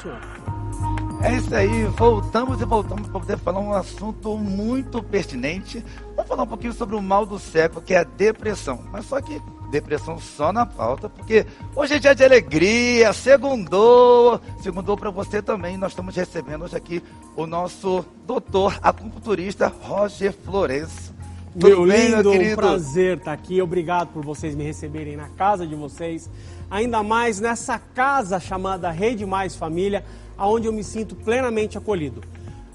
senhor. É isso aí, voltamos para poder falar um assunto muito pertinente. Vamos falar um pouquinho sobre o mal do século, que é a depressão. Mas só que depressão só na pauta, porque hoje é dia de alegria, segundou para você também. Nós estamos recebendo hoje aqui o nosso doutor acupunturista Roger Florencio. Meu lindo, um prazer estar aqui. Obrigado por vocês me receberem na casa de vocês. Ainda mais nessa casa chamada Rede Mais Família, onde eu me sinto plenamente acolhido.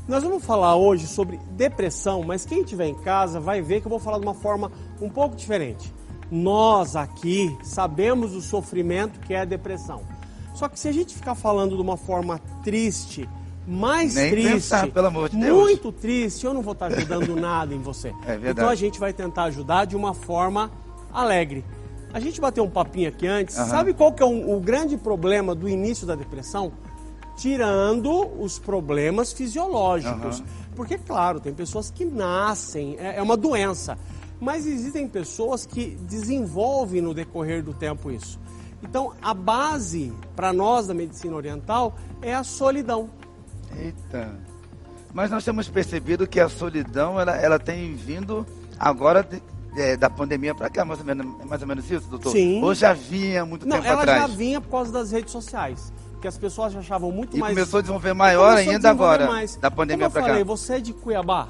Nós vamos falar hoje sobre depressão, mas quem estiver em casa vai ver que eu vou falar de uma forma um pouco diferente. Nós aqui sabemos o sofrimento que é a depressão. Só que se a gente ficar falando de uma forma triste, mais nem triste, pensar, pelo amor de Deus, muito triste, eu não vou estar ajudando nada em você. É verdade. Então a gente vai tentar ajudar de uma forma alegre. A gente bateu um papinho aqui antes. Sabe qual que é o grande problema do início da depressão? Tirando os problemas fisiológicos. Porque, claro, tem pessoas que nascem, é uma doença. Mas existem pessoas que desenvolvem no decorrer do tempo isso. Então, a base para nós da medicina oriental é a solidão. Eita. Mas nós temos percebido que a solidão, ela tem vindo agora da pandemia para cá, mais ou menos isso, doutor? Sim. Ou já vinha muito tempo atrás? Não, ela já vinha por causa das redes sociais. Que as pessoas já achavam muito mais... E começou a desenvolver maior ainda agora, da pandemia para cá. Como eu falei, você é de Cuiabá?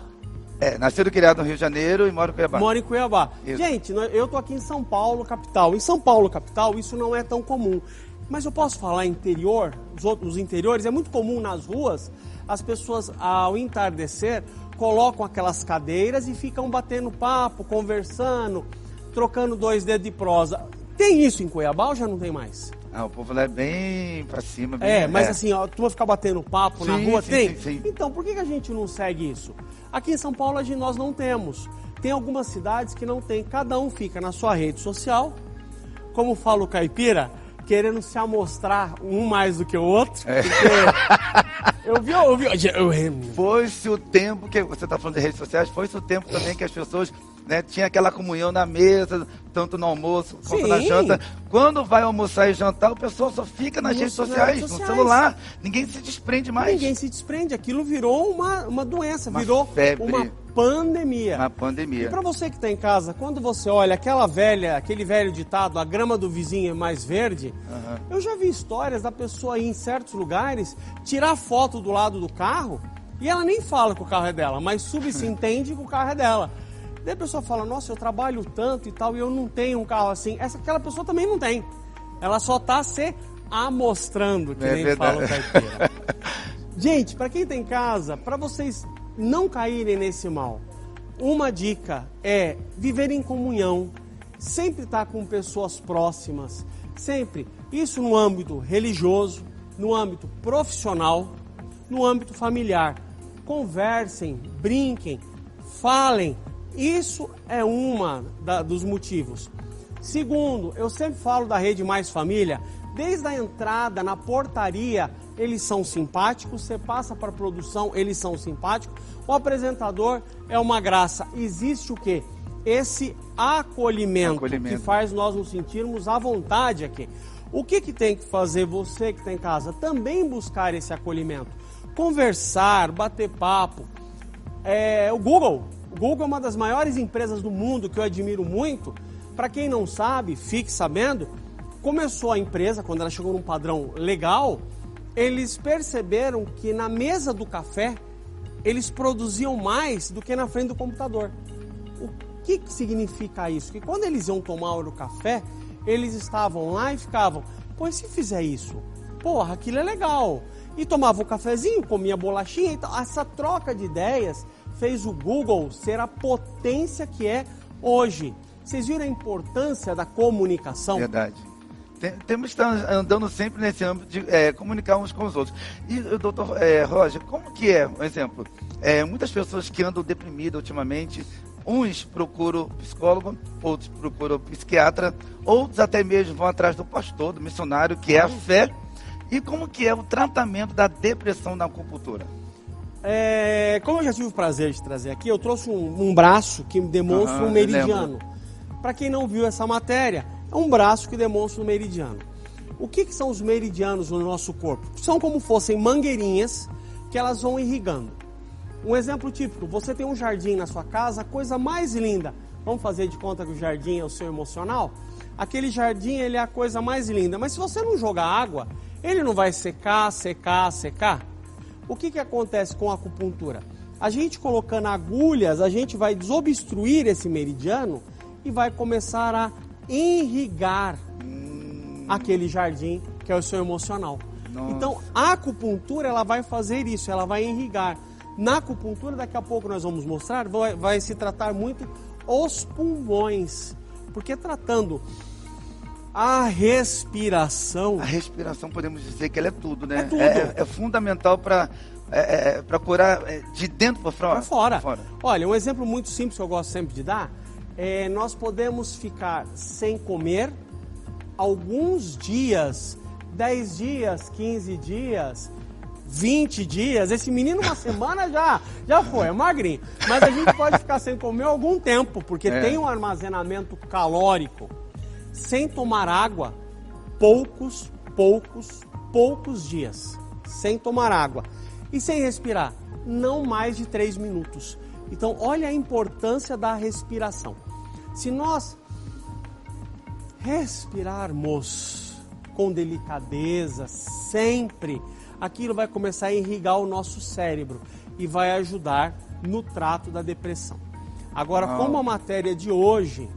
Nascido e criado no Rio de Janeiro e moro em Cuiabá. Moro em Cuiabá. Isso. Gente, eu tô aqui em São Paulo, capital. Em São Paulo, capital, isso não é tão comum. Mas eu posso falar interior, os interiores, é muito comum nas ruas, as pessoas, ao entardecer, colocam aquelas cadeiras e ficam batendo papo, conversando, trocando 2 dedos de prosa. Tem isso em Cuiabá ou já não tem mais? O povo lá é bem pra cima. Mas assim, a turma ficar batendo papo na rua, sim, tem? Sim. Então, por que a gente não segue isso? Aqui em São Paulo nós não temos. Tem algumas cidades que não tem. Cada um fica na sua rede social, como fala o caipira, querendo se amostrar um mais do que o outro. Eu vi. Foi-se o tempo que você está falando de redes sociais, foi-se o tempo também que as pessoas, né, tinham aquela comunhão na mesa, tanto no almoço quanto na janta. Quando vai almoçar e jantar, o pessoal só fica nas redes sociais, no celular. Ninguém se desprende mais. Ninguém se desprende. Aquilo virou uma doença, virou febre. Uma pandemia. Uma pandemia. E para você que está em casa, quando você olha aquele velho ditado, a grama do vizinho é mais verde, eu já vi histórias da pessoa ir em certos lugares, tirar foto do lado do carro, e ela nem fala que o carro é dela, mas subentende que o carro é dela. Daí a pessoa fala, nossa, eu trabalho tanto e tal, e eu não tenho um carro assim. Aquela pessoa também não tem. Ela só está se amostrando, que nem fala o caipira. Gente, para quem tem casa, para vocês não caírem nesse mal, uma dica é viver em comunhão, sempre estar com pessoas próximas, sempre. Isso no âmbito religioso, no âmbito profissional, no âmbito familiar. Conversem, brinquem, falem. Isso é dos motivos. Segundo, eu sempre falo da Rede Mais Família, desde a entrada, na portaria, eles são simpáticos, você passa para a produção, eles são simpáticos, o apresentador é uma graça. Existe o quê? Esse acolhimento. Que faz nós nos sentirmos à vontade aqui. O que tem que fazer você que está em casa? Também buscar esse acolhimento. Conversar, bater papo. O Google é uma das maiores empresas do mundo que eu admiro muito. Para quem não sabe, fique sabendo, começou a empresa, quando ela chegou num padrão legal, eles perceberam que na mesa do café, eles produziam mais do que na frente do computador. O que significa isso? Que quando eles iam tomar o café, eles estavam lá e ficavam, pô, e se fizer isso? Porra, aquilo é legal. E tomava o cafezinho, comia bolachinha e tal. Essa troca de ideias fez o Google ser a potência que é hoje. Vocês viram a importância da comunicação? Verdade. Temos que estar andando sempre nesse âmbito de comunicar uns com os outros. E, doutor Roger, como que é, um exemplo, muitas pessoas que andam deprimidas ultimamente, uns procuram psicólogo, outros procuram psiquiatra, outros até mesmo vão atrás do pastor, do missionário, que é a fé. E como que é o tratamento da depressão na acupuntura? Como eu já tive o prazer de trazer aqui, eu trouxe um braço que demonstra um meridiano. Para quem não viu essa matéria, é um braço que demonstra um meridiano. O que são os meridianos no nosso corpo? São como fossem mangueirinhas que elas vão irrigando. Um exemplo típico, você tem um jardim na sua casa, a coisa mais linda. Vamos fazer de conta que o jardim é o seu emocional? Aquele jardim, ele é a coisa mais linda, mas se você não jogar água, ele não vai secar, secar, secar. O que acontece com a acupuntura? A gente colocando agulhas, a gente vai desobstruir esse meridiano e vai começar a irrigar aquele jardim que é o seu emocional. Nossa. Então, a acupuntura, ela vai fazer isso, ela vai irrigar. Na acupuntura, daqui a pouco nós vamos mostrar, vai se tratar muito os pulmões, porque tratando a respiração... A respiração, podemos dizer que ela é tudo, né? É tudo. É fundamental para curar de dentro para fora. Para fora. Olha, um exemplo muito simples que eu gosto sempre de dar, nós podemos ficar sem comer alguns dias, 10 dias, 15 dias, 20 dias. Esse menino uma semana já foi, é magrinho. Mas a gente pode ficar sem comer algum tempo, porque tem um armazenamento calórico. Sem tomar água, poucos dias. Sem tomar água. E sem respirar, não mais de 3 minutos. Então, olha a importância da respiração. Se nós respirarmos com delicadeza, sempre, aquilo vai começar a irrigar o nosso cérebro e vai ajudar no trato da depressão. Agora, como a matéria de hoje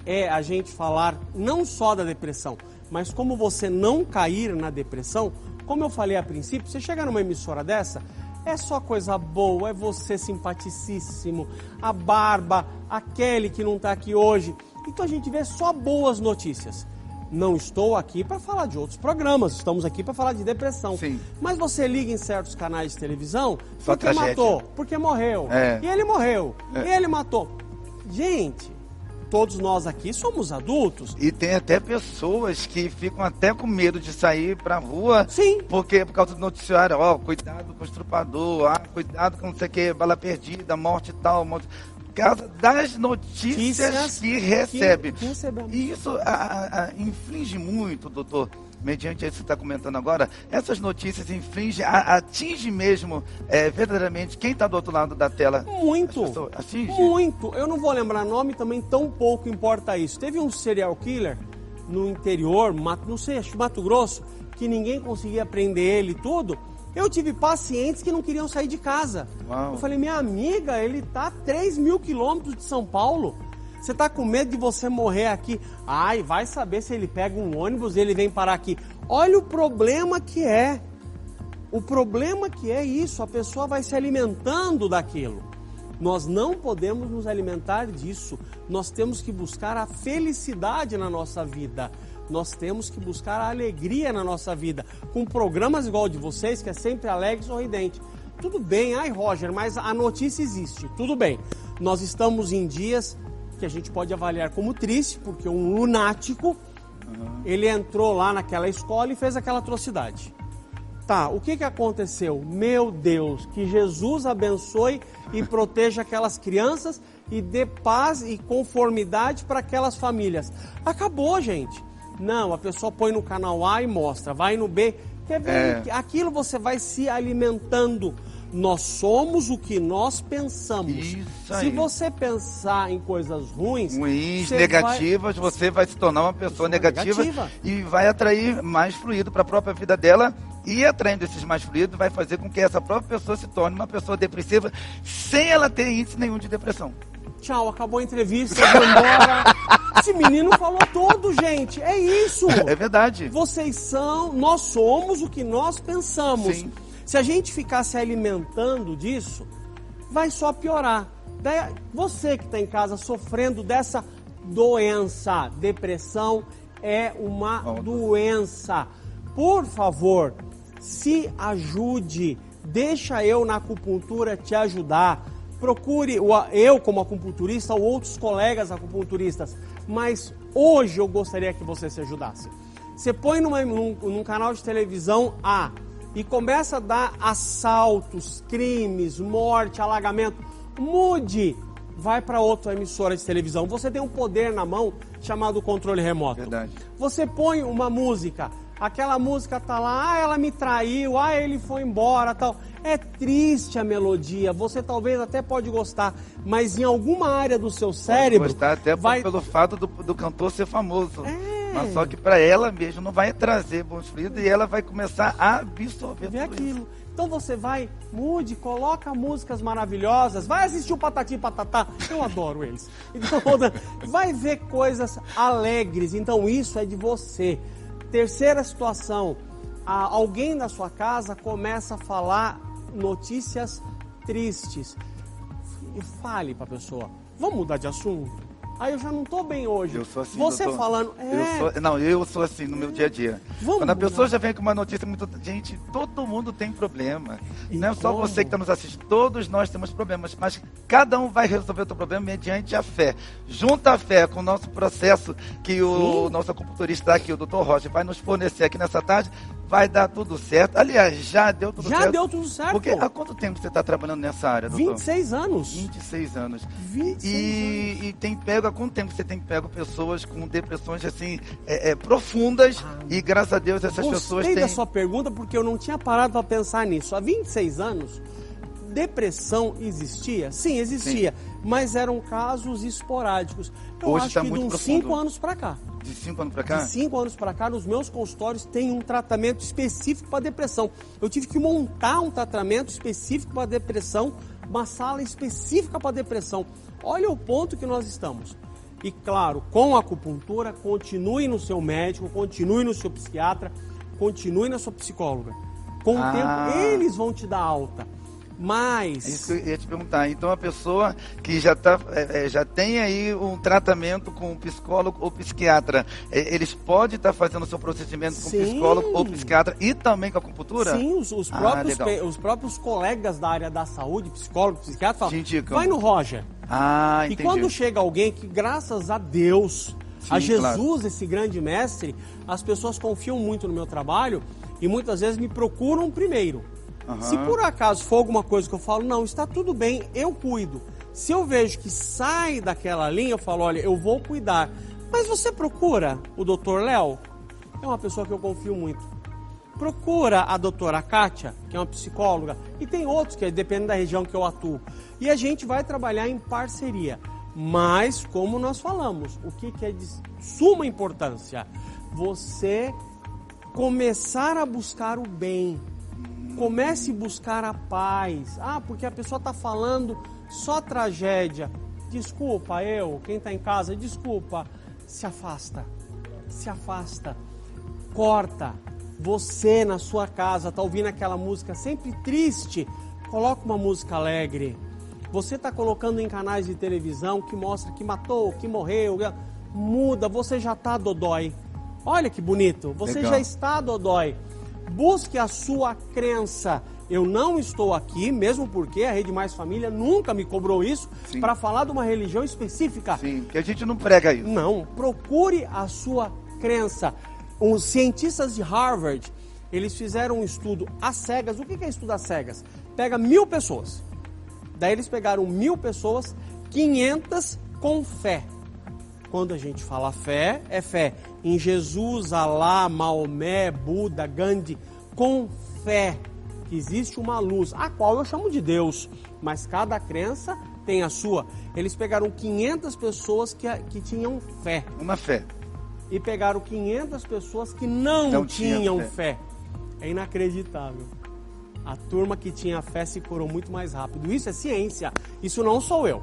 é a gente falar não só da depressão, mas como você não cair na depressão, como eu falei a princípio, você chega numa emissora dessa, é só coisa boa, é você simpaticíssimo, a Barba, a Kelly que não está aqui hoje. Então a gente vê só boas notícias. Não estou aqui para falar de outros programas, estamos aqui para falar de depressão. Sim. Mas você liga em certos canais de televisão, Só porque tragédia. matou, porque morreu. E ele morreu, e ele matou. Gente, todos nós aqui somos adultos. E tem até pessoas que ficam até com medo de sair pra rua. Sim. Porque por causa do noticiário, cuidado com o estrupador, cuidado com não sei o que, bala perdida, morte e tal, morte... Por causa das notícias que recebe. Que recebemos. E isso inflige muito, doutor, mediante isso que você está comentando agora, essas notícias infligem, atinge mesmo verdadeiramente quem está do outro lado da tela. Muito, atinge? muito. Eu não vou lembrar nome, também tão pouco importa isso. Teve um serial killer no interior, não sei, acho que Mato Grosso, que ninguém conseguia prender ele e tudo. Eu tive pacientes que não queriam sair de casa. Uau. Eu falei, minha amiga, ele está a 3.000 quilômetros de São Paulo. Você está com medo de você morrer aqui? Ai, vai saber se ele pega um ônibus e ele vem parar aqui. Olha o problema que é. O problema que é isso, a pessoa vai se alimentando daquilo. Nós não podemos nos alimentar disso. Nós temos que buscar a felicidade na nossa vida. Nós temos que buscar a alegria na nossa vida. Com programas igual o de vocês, que é sempre alegre e sorridente. Tudo bem, ai Roger, mas a notícia existe. Tudo bem. Nós estamos em dias que a gente pode avaliar como triste, porque um lunático, ele entrou lá naquela escola e fez aquela atrocidade. Tá, o que aconteceu? Meu Deus, que Jesus abençoe e proteja aquelas crianças e dê paz e conformidade para aquelas famílias. Acabou, gente. Não, a pessoa põe no canal A e mostra, vai no B. Quer ver? Aquilo você vai se alimentando. Nós somos o que nós pensamos. Isso aí. Se você pensar em coisas ruins, negativas, você vai se tornar uma pessoa negativa e vai atrair mais fluido para a própria vida dela. E atraindo esses mais fluidos vai fazer com que essa própria pessoa se torne uma pessoa depressiva sem ela ter índice nenhum de depressão. Tchau, acabou a entrevista, eu vou embora. Esse menino falou tudo, gente. É isso. É verdade. Nós somos o que nós pensamos. Sim. Se a gente ficar se alimentando disso, vai só piorar. Daí, você que está em casa sofrendo dessa doença, depressão é uma doença. Por favor, se ajude. Deixa eu na acupuntura te ajudar. Procure eu como acupunturista ou outros colegas acupunturistas. Mas hoje eu gostaria que você se ajudasse. Você põe num canal de televisão e começa a dar assaltos, crimes, morte, alagamento. Mude, vai para outra emissora de televisão. Você tem um poder na mão chamado controle remoto. Verdade. Você põe uma música, aquela música tá lá, ela me traiu, ele foi embora, tal. É triste a melodia, você talvez até pode gostar, mas em alguma área do seu cérebro... Pode gostar até pelo fato do cantor ser famoso. Mas só que para ela mesmo não vai trazer bons frutos e ela vai começar a absorver tudo aquilo. isso. Então você vai, coloca músicas maravilhosas, vai assistir o Patati e Patatá, eu adoro eles. Então vai ver coisas alegres, então isso é de você. Terceira situação, alguém na sua casa começa a falar notícias tristes. E fale para a pessoa, vamos mudar de assunto? Eu já não estou bem hoje. Eu sou assim, você doutor. falando... Eu sou assim no meu dia a dia. Quando a pessoa já vem com uma notícia muito... Gente, todo mundo tem problema. Não é só você que está nos assistindo. Todos nós temos problemas. Mas cada um vai resolver o seu problema mediante a fé. Junta a fé com o nosso processo que o nosso acupunturista aqui, o Dr. Roger, vai nos fornecer aqui nessa tarde. Vai dar tudo certo. Aliás, já deu tudo certo. Já deu tudo certo. Porque há quanto tempo você está trabalhando nessa área, doutor? 26 anos. 26 anos. 26 anos. E tem pego, há quanto tempo você tem pego pessoas com depressões assim, profundas e graças a Deus essas pessoas têm... Gostei da sua pergunta porque eu não tinha parado para pensar nisso. Há 26 anos, depressão existia? Sim, existia. Sim. Mas eram casos esporádicos. Eu Hoje acho tá que muito de uns profundo. 5 anos para cá. De 5 anos para cá? De 5 anos para cá, nos meus consultórios tem um tratamento específico para depressão. Eu tive que montar um tratamento específico para depressão, uma sala específica para depressão. Olha o ponto que nós estamos. E claro, com a acupuntura, continue no seu médico, continue no seu psiquiatra, continue na sua psicóloga. Com o tempo, eles vão te dar alta. Mas... Isso que eu ia te perguntar. Então, a pessoa que já tem aí um tratamento com um psicólogo ou psiquiatra, eles podem estar fazendo o seu procedimento com psicólogo ou psiquiatra e também com a acupuntura? Sim, os próprios colegas da área da saúde, psicólogo, psiquiatra, falam, vai no Roger. Entendi. E quando chega alguém que, graças a Deus, a Jesus, esse grande mestre, as pessoas confiam muito no meu trabalho e muitas vezes me procuram primeiro. Se por acaso for alguma coisa que eu falo, não, está tudo bem, eu cuido. Se eu vejo que sai daquela linha, eu falo, olha, eu vou cuidar. Mas você procura o Dr. Léo? É uma pessoa que eu confio muito. Procura a doutora Kátia, que é uma psicóloga, e tem outros que dependem da região que eu atuo. E a gente vai trabalhar em parceria. Mas, como nós falamos, o que é de suma importância? Você começar a buscar o bem. Comece a buscar a paz. Porque a pessoa está falando só tragédia. Desculpa, quem está em casa, desculpa. Se afasta. Se afasta. Corta. Você na sua casa está ouvindo aquela música sempre triste. Coloca uma música alegre. Você está colocando em canais de televisão que mostra que matou, que morreu. Muda, você já está dodói. Olha que bonito. Você já está dodói. Busque a sua crença. Eu não estou aqui, mesmo porque a Rede Mais Família nunca me cobrou isso para falar de uma religião específica. Sim, que a gente não prega isso. Não, procure a sua crença. Os cientistas de Harvard, eles fizeram um estudo às cegas. O que é estudo às cegas? Pega 1000 pessoas. Daí eles pegaram 1000 pessoas, 500 com fé. Quando a gente fala fé, é fé em Jesus, Alá, Maomé, Buda, Gandhi, com fé que existe uma luz, a qual eu chamo de Deus, mas cada crença tem a sua. Eles pegaram 500 pessoas que tinham fé. Uma fé. E pegaram 500 pessoas que não tinham fé. É inacreditável. A turma que tinha fé se curou muito mais rápido. Isso é ciência, isso não sou eu.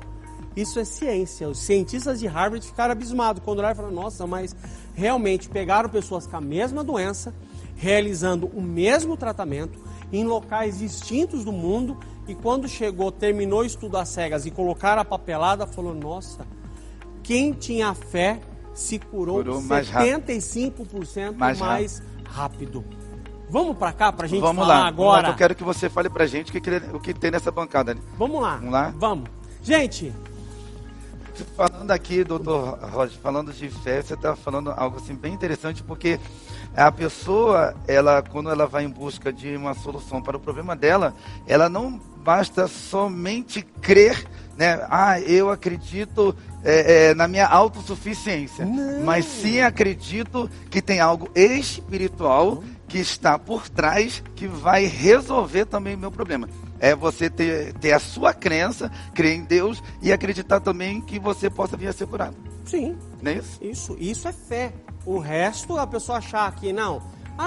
Isso é ciência. Os cientistas de Harvard ficaram abismados quando olharam e falaram, nossa, mas realmente pegaram pessoas com a mesma doença, realizando o mesmo tratamento em locais distintos do mundo e quando terminou o estudo às cegas e colocaram a papelada, falou, nossa, quem tinha fé se curou 75% mais rápido. Vamos para cá para a gente falar agora? Vamos lá, eu quero que você fale para a gente o que tem nessa bancada. Vamos lá. Vamos lá? Vamos. Gente... Falando aqui, doutor Roger, falando de fé, você está falando algo assim bem interessante, porque a pessoa, quando ela vai em busca de uma solução para o problema dela, ela não basta somente crer, né? Eu acredito na minha autossuficiência, mas sim acredito que tem algo espiritual que está por trás que vai resolver também o meu problema. É você ter a sua crença, crer em Deus e acreditar também que você possa vir a ser curado. Sim. Não é isso? Isso é fé. O resto, a pessoa achar que não,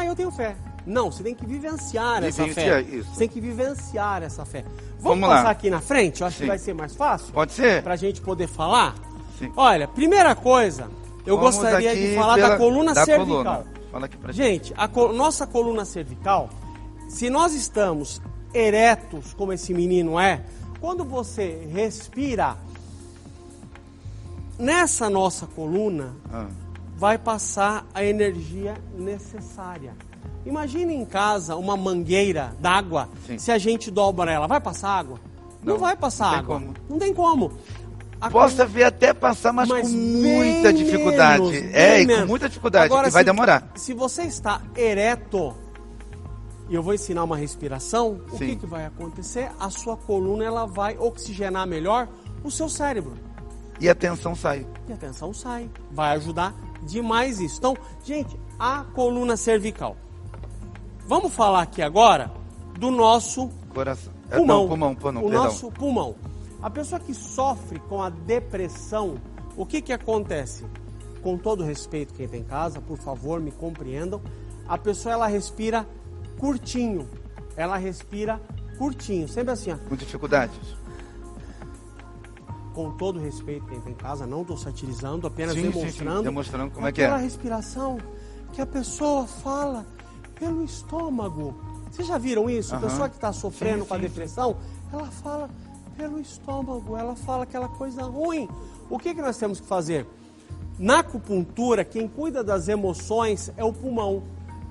eu tenho fé. Não, você tem que vivenciar essa fé. Isso. Você tem que vivenciar essa fé. Vamos lá. passar aqui na frente? Eu acho que vai ser mais fácil. Pode ser? Pra gente poder falar. Sim. Olha, primeira coisa, eu gostaria de falar da coluna cervical. Fala aqui pra gente, nossa coluna cervical, se nós estamos eretos, como esse menino é, quando você respira, nessa nossa coluna, vai passar a energia necessária. Imagine em casa uma mangueira d'água, se a gente dobra ela, vai passar água? Não vai passar água. Como. Não tem como. Possa ver até passar, mas com muita dificuldade. Com muita dificuldade. Agora, e vai demorar. Se você está ereto, e eu vou ensinar uma respiração, o que vai acontecer? A sua coluna ela vai oxigenar melhor o seu cérebro. E a tensão sai. Vai ajudar demais isso. Então, gente, a coluna cervical. Vamos falar aqui agora do nosso coração. Pulmão. Perdão. Nosso pulmão. A pessoa que sofre com a depressão, o que acontece? Com todo respeito, quem tem em casa, por favor, me compreendam. A pessoa, ela respira curtinho. Sempre assim, ó. Com dificuldades. Com todo respeito, quem tem em casa, não estou satirizando, apenas demonstrando como é que é. Aquela respiração que a pessoa fala pelo estômago. Vocês já viram isso? A pessoa que está sofrendo com a depressão, ela fala pelo estômago, ela fala aquela coisa ruim. O que nós temos que fazer? Na acupuntura, quem cuida das emoções é o pulmão.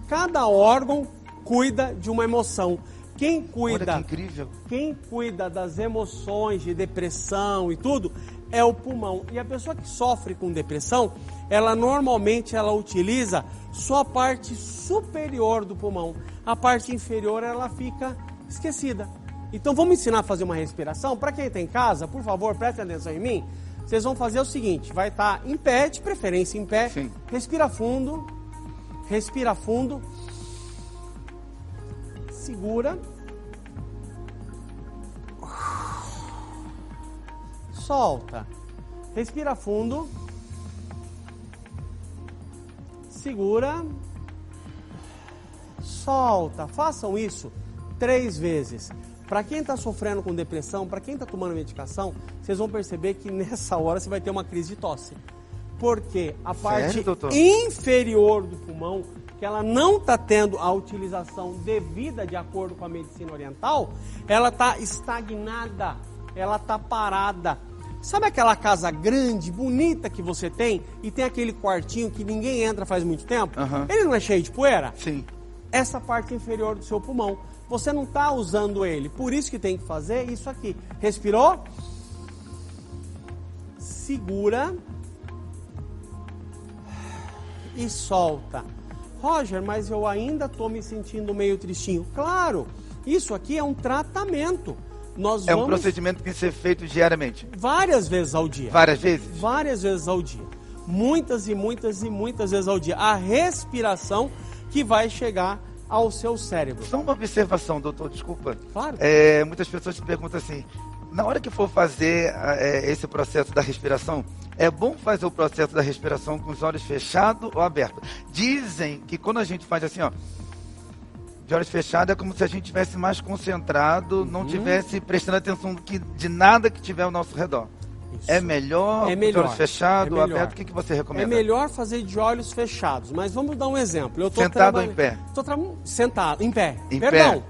Cada órgão cuida de uma emoção. Quem cuida das emoções de depressão e tudo é o pulmão. E a pessoa que sofre com depressão, ela normalmente utiliza só a parte superior do pulmão. A parte inferior ela fica esquecida. Então vamos ensinar a fazer uma respiração. Para quem está em casa, por favor, prestem atenção em mim. Vocês vão fazer o seguinte, vai estar em pé, de preferência em pé. Sim. Respira fundo. Segura. Solta. Respira fundo. Segura. Solta. Façam isso 3 vezes. Para quem está sofrendo com depressão, para quem está tomando medicação, vocês vão perceber que nessa hora você vai ter uma crise de tosse. Porque a parte inferior do pulmão, que ela não está tendo a utilização devida de acordo com a medicina oriental, ela está estagnada, ela está parada. Sabe aquela casa grande, bonita que você tem e tem aquele quartinho que ninguém entra faz muito tempo? Ele não é cheio de poeira? Sim. Essa parte inferior do seu pulmão. Você não está usando ele, por isso que tem que fazer isso aqui. Respirou? Segura. E solta. Roger, mas eu ainda estou me sentindo meio tristinho. Claro, isso aqui é um tratamento. Um procedimento que tem que ser feito diariamente? Várias vezes ao dia. Várias vezes? Várias vezes ao dia. Muitas vezes ao dia. A respiração que vai chegar ao seu cérebro. Só uma observação, doutor, desculpa. Claro. Muitas pessoas te perguntam assim, na hora que for fazer esse processo da respiração, é bom fazer o processo da respiração com os olhos fechados ou abertos? Dizem que quando a gente faz assim, ó, de olhos fechados, é como se a gente estivesse mais concentrado, não estivesse prestando atenção de nada que tiver ao nosso redor. Isso. É melhor de olhos fechados ou abertos? O que você recomenda? É melhor fazer de olhos fechados, mas vamos dar um exemplo. Eu tô sentado ou em pé? Sentado, em pé.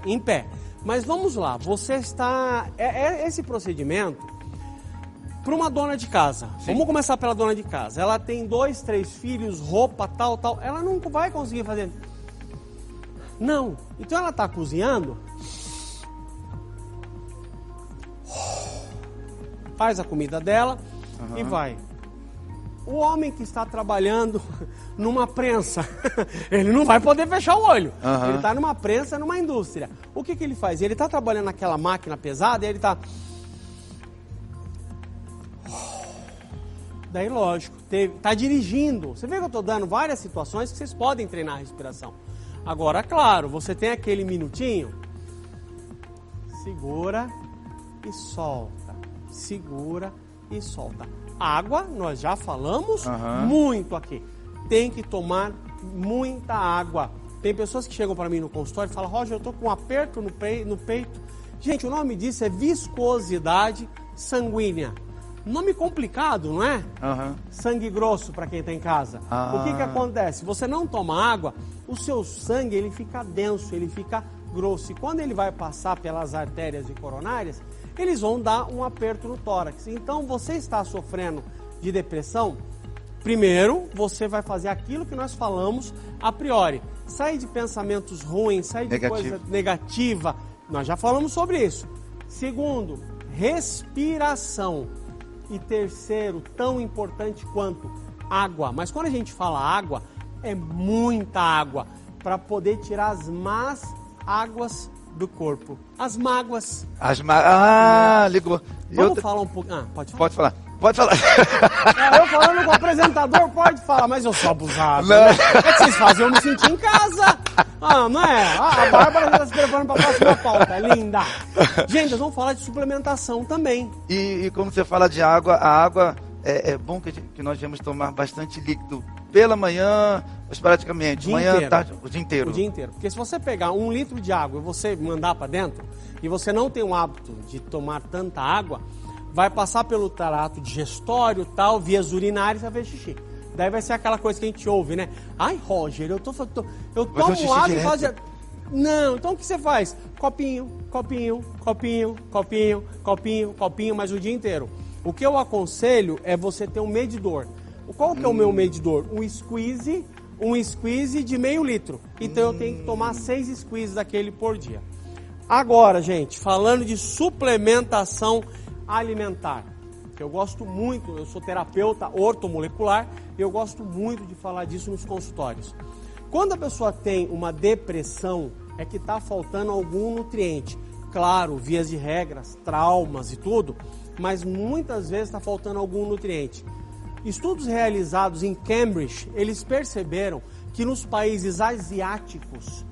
Em pé. Mas vamos lá, você está... esse procedimento para uma dona de casa. Sim. Vamos começar pela dona de casa. Ela tem 2, 3 filhos, roupa, tal. Ela não vai conseguir fazer... Não. Então ela está cozinhando... Faz a comida dela e vai. O homem que está trabalhando numa prensa, ele não vai poder fechar o olho. Ele está numa prensa, numa indústria. O que ele faz? Ele está trabalhando naquela máquina pesada e ele está... Daí, lógico, tá dirigindo. Você vê que eu estou dando várias situações que vocês podem treinar a respiração. Agora, claro, você tem aquele minutinho, segura e solta, segura e solta. Água, nós já falamos muito aqui. Tem que tomar muita água. Tem pessoas que chegam para mim no consultório e falam, Roger, eu estou com um aperto no peito. Gente, o nome disso é viscosidade sanguínea. Nome complicado, não é? Sangue grosso para quem está em casa. O que acontece? Você não toma água, o seu sangue ele fica denso, ele fica grosso. E quando ele vai passar pelas artérias e coronárias, eles vão dar um aperto no tórax. Então, você está sofrendo de depressão, primeiro, você vai fazer aquilo que nós falamos a priori. Sair de pensamentos ruins, sair de coisa negativa. Nós já falamos sobre isso. Segundo, respiração. E terceiro, tão importante quanto água. Mas quando a gente fala água, é muita água para poder tirar as más águas do corpo. As mágoas. Ligou. Vamos falar um pouco. Pode falar. Pode falar. Eu falando com o apresentador, pode falar, mas eu sou abusado. Né? É que vocês fazem eu me sentir em casa. Não é? A Bárbara já está se preparando para a próxima pauta. É linda. Gente, nós vamos falar de suplementação também. E como você fala de água, a água é bom que nós devemos tomar bastante líquido pela manhã, mas praticamente. Manhã, tarde, o dia inteiro. O dia inteiro. Porque se você pegar 1 litro de água e você mandar para dentro, e você não tem o hábito de tomar tanta água, vai passar pelo trato digestório, tal, vias urinárias, vai ver xixi. Daí vai ser aquela coisa que a gente ouve, né? Ai, Roger, eu tomo água e faço... Não, então o que você faz? Copinho, mas o dia inteiro. O que eu aconselho é você ter um medidor. Qual que é o meu medidor? Um squeeze de meio litro. Então eu tenho que tomar 6 squeezes daquele por dia. Agora, gente, falando de suplementação alimentar, que eu gosto muito, eu sou terapeuta ortomolecular e eu gosto muito de falar disso nos consultórios. Quando a pessoa tem uma depressão, é que está faltando algum nutriente. Claro, vias de regras, traumas e tudo, mas muitas vezes está faltando algum nutriente. Estudos realizados em Cambridge, eles perceberam que nos países asiáticos,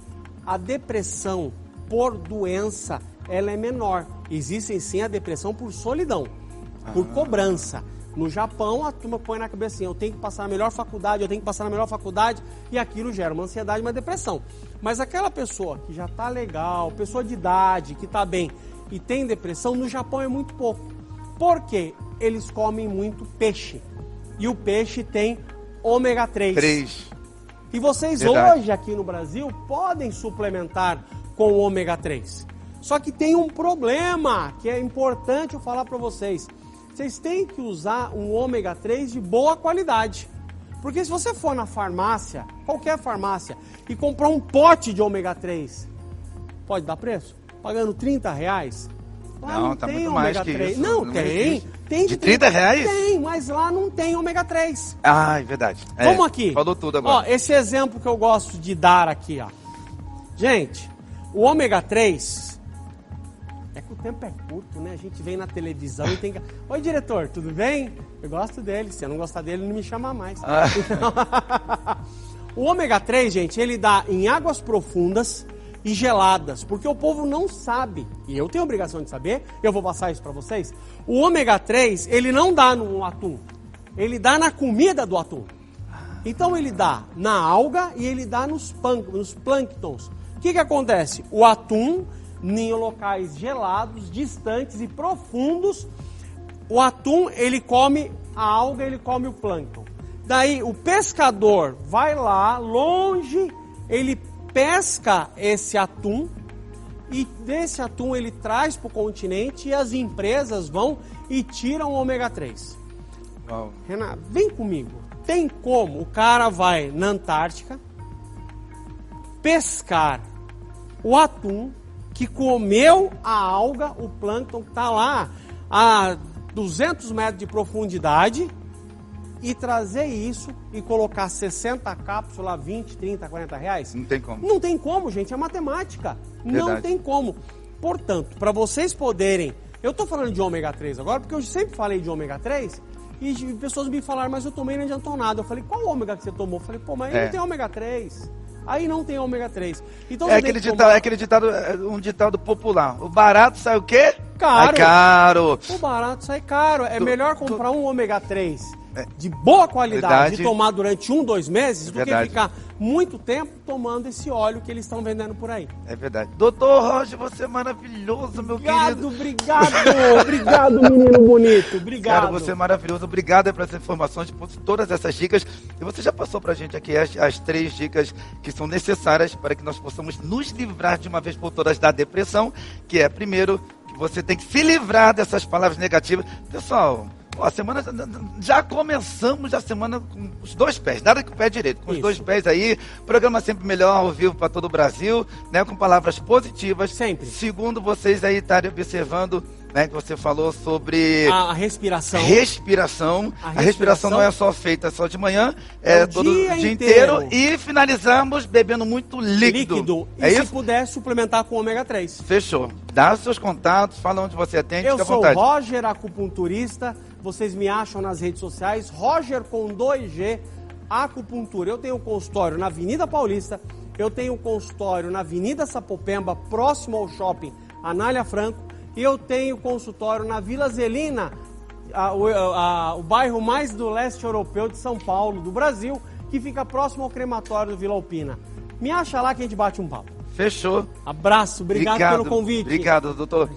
a depressão por doença, ela é menor. Existe sim a depressão por solidão, por cobrança. No Japão, a turma põe na cabeça assim, eu tenho que passar na melhor faculdade, e aquilo gera uma ansiedade, uma depressão. Mas aquela pessoa que já está legal, pessoa de idade, que está bem e tem depressão, no Japão é muito pouco. Por quê? Eles comem muito peixe. E o peixe tem ômega 3. E vocês hoje aqui no Brasil podem suplementar com ômega 3. Só que tem um problema que é importante eu falar para vocês. Vocês têm que usar um ômega 3 de boa qualidade. Porque se você for na farmácia, qualquer farmácia, e comprar um pote de ômega 3, pode dar preço? Pagando R$30? Lá não tá tem muito ômega mais que 3. isso. Não, tem. Tem de R$30? Tem, mas lá não tem ômega 3. É verdade. Vamos aqui. Falou tudo agora. Ó, esse exemplo que eu gosto de dar aqui, ó. Gente, o ômega 3... É que o tempo é curto, né? A gente vem na televisão e tem que... Oi, diretor, tudo bem? Eu gosto dele. Se eu não gostar dele, não me chama mais. Então... O ômega 3, gente, ele dá em águas profundas e geladas, porque o povo não sabe, e eu tenho a obrigação de saber, eu vou passar isso para vocês. O ômega 3, ele não dá no atum, ele dá na comida do atum. Então ele dá na alga e ele dá nos plânctons. O que acontece? O atum, em locais gelados, distantes e profundos, o atum, ele come a alga, ele come o plâncton. Daí o pescador vai lá, longe, ele pesca esse atum e desse atum ele traz para o continente e as empresas vão e tiram o ômega 3. Uau. Renato, vem comigo. Tem como o cara vai na Antártica pescar o atum que comeu a alga, o plâncton que está lá a 200 metros de profundidade e trazer isso e colocar 60 cápsulas, 20, 30, 40 reais? Não tem como. Não tem como, gente, é matemática. Verdade. Não tem como. Portanto, para vocês poderem... Eu estou falando de ômega 3 agora, porque eu sempre falei de ômega 3 E pessoas me falaram, mas eu tomei e não adiantou nada. Eu falei, qual ômega que você tomou? Eu falei, pô, mas aí não tem ômega 3. Aí não tem ômega 3. Então, é aquele ditado, um ditado popular. O barato sai o quê? Caro. É caro. O barato sai caro. É melhor comprar um ômega 3 de boa qualidade e tomar durante 1, 2 meses do que ficar muito tempo tomando esse óleo que eles estão vendendo por aí. É verdade. Doutor Roger, você é maravilhoso, meu querido. Obrigado, menino bonito. Obrigado. Cara, você é maravilhoso. Obrigado pelas informações, por todas essas dicas. E você já passou pra gente aqui as 3 dicas que são necessárias para que nós possamos nos livrar de uma vez por todas da depressão, que é, primeiro, que você tem que se livrar dessas palavras negativas. Pessoal, a semana, já começamos a semana com os 2 pés, nada que o pé direito, com os 2 pés aí, programa sempre melhor ao vivo para todo o Brasil, né, com palavras positivas. Sempre. Segundo vocês aí estarem observando, né, que você falou sobre a respiração. A respiração não é só feita só de manhã, é todo o dia inteiro. E finalizamos bebendo muito líquido. E se puder suplementar com ômega 3. Fechou. Dá os seus contatos, fala onde você atende, Eu fica à sou vontade. Roger, acupunturista. Vocês me acham nas redes sociais, Roger com 2G, acupuntura. Eu tenho um consultório na Avenida Paulista, eu tenho um consultório na Avenida Sapopemba, próximo ao shopping Anália Franco, e eu tenho consultório na Vila Zelina, o bairro mais do leste europeu de São Paulo, do Brasil, que fica próximo ao crematório do Vila Alpina. Me acha lá que a gente bate um papo. Fechou. Abraço, obrigado pelo convite. Obrigado, doutor.